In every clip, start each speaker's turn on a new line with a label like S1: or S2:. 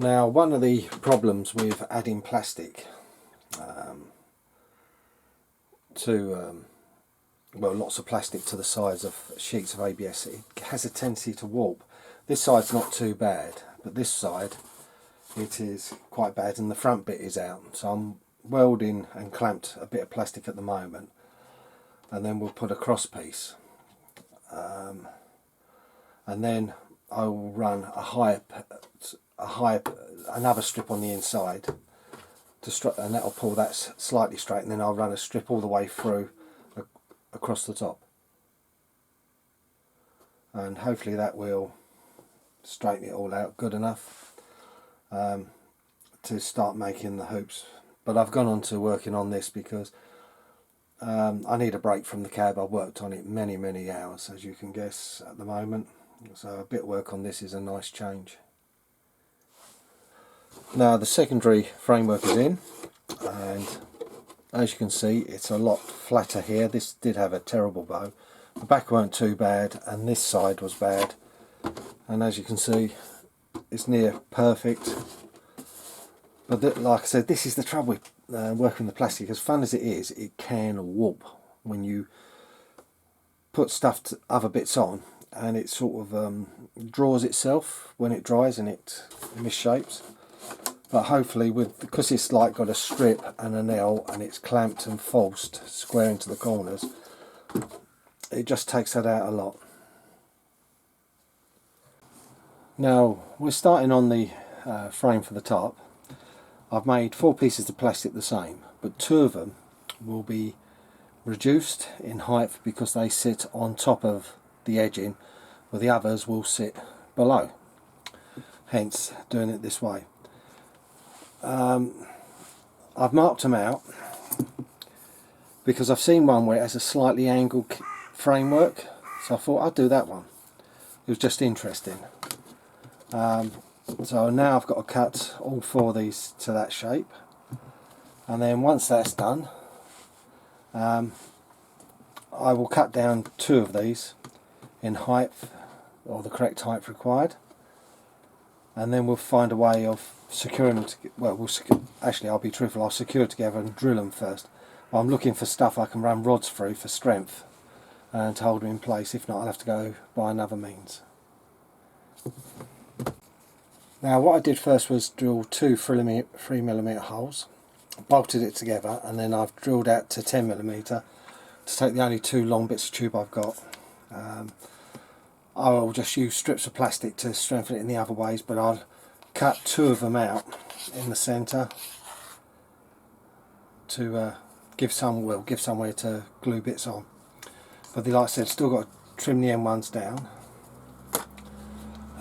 S1: Now, one of the problems with adding plastic well, lots of plastic to the sides of sheets of ABS, it has a tendency to warp. This side's not too bad, but this side it is quite bad, and the front bit is out. So I'm welding and clamped a bit of plastic at the moment, and then we'll put a cross piece, and then I will run another strip on the inside and that'll pull that slightly straight, and then I'll run a strip all the way through across the top, and hopefully that will straighten it all out good enough to start making the hoops. But I've gone on to working on this because I need a break from the cab. I've worked on it many hours, as you can guess, at the moment, so a bit of work on this is a nice change. Now the secondary framework is in, and as you can see it's a lot flatter here. This did have a terrible bow. The back weren't too bad, and this side was bad, and as you can see it's near perfect. But like I said, this is the trouble with working with the plastic. As fun as it is, it can warp when you put other bits on, and it sort of draws itself when it dries and it misshapes. But hopefully, because it's like got a strip and an L and it's clamped and falsed square into the corners, it just takes that out a lot. Now we're starting on the frame for the tarp. I've made 4 pieces of plastic the same, but 2 of them will be reduced in height because they sit on top of the edging, where the others will sit below, hence doing it this way. I've marked them out because I've seen one where it has a slightly angled framework, so I thought I'd do that one. It was just interesting. So now I've got to cut all 4 of these to that shape, and then once that's done, I will cut down 2 of these in height, or the correct height required, and then we'll find a way of securing them actually, I'll be truthful, I'll secure it together and drill them first. Well, I'm looking for stuff I can run rods through for strength and to hold them in place. If not, I'll have to go by another means. Now what I did first was drill 2 3mm holes, bolted it together, and then I've drilled out to 10mm to take the only 2 long bits of tube I've got. I will just use strips of plastic to strengthen it in the other ways, but I'll cut 2 of them out in the centre to give somewhere to glue bits on. But like I said, still got to trim the end ones down.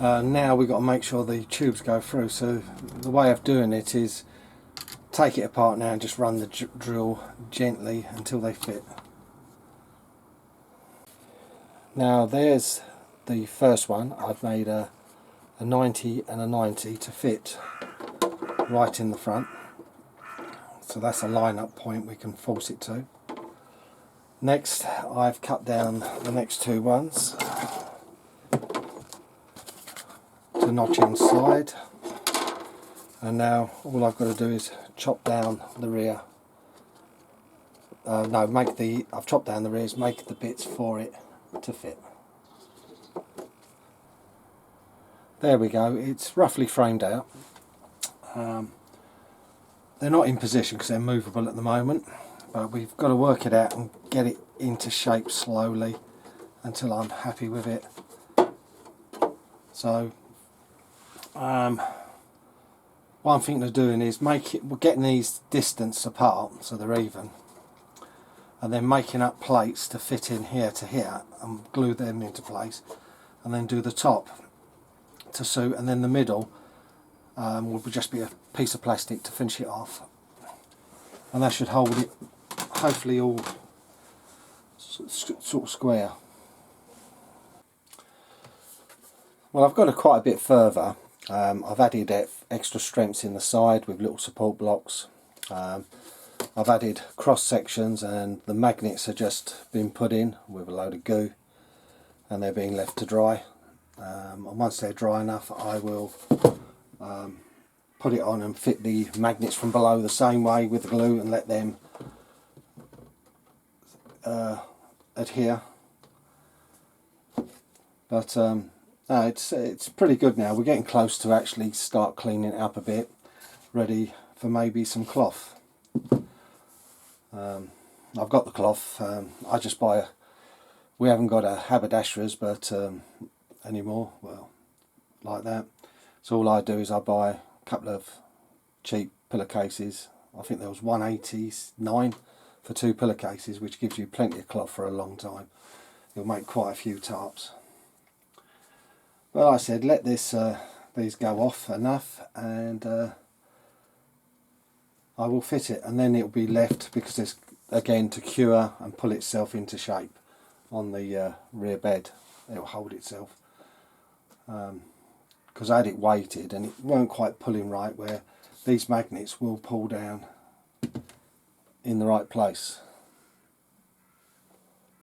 S1: Now we've got to make sure the tubes go through, so the way of doing it is take it apart now and just run the drill gently until they fit. Now there's the first one. I've made a 90 and a 90 to fit right in the front, so that's a line-up point we can force it to. Next I've cut down the next 2 ones to notch inside, and now all I've got to do is chop down the rear. I've chopped down the rears, make the bits for it to fit. There we go, it's roughly framed out. They're not in position because they're movable at the moment, but we've got to work it out and get it into shape slowly until I'm happy with it. So what I'm thinking of doing is we're getting these distance apart so they're even, and then making up plates to fit in here to here and glue them into place, and then do the top to suit, and then the middle will just be a piece of plastic to finish it off, and that should hold it hopefully all sort of square. Well, I've got quite a bit further. I've added extra strengths in the side with little support blocks. I've added cross sections, and the magnets are just been put in with a load of goo, and they're being left to dry. And once they're dry enough, I will put it on and fit the magnets from below the same way with the glue and let them adhere. But no, it's pretty good now. We're getting close to actually start cleaning it up a bit, ready for maybe some cloth. I've got the cloth. I just buy we haven't got a haberdasher's but anymore, well, like that. So all I do is I buy a couple of cheap pillowcases. I think there was $1.89 for 2 pillowcases, which gives you plenty of cloth for a long time. You'll make quite a few tarps. Well, I said let these go off enough, and I will fit it, and then it will be left, because it's again to cure and pull itself into shape on the rear bed. It will hold itself, because I had it weighted and it weren't quite pulling right, where these magnets will pull down in the right place.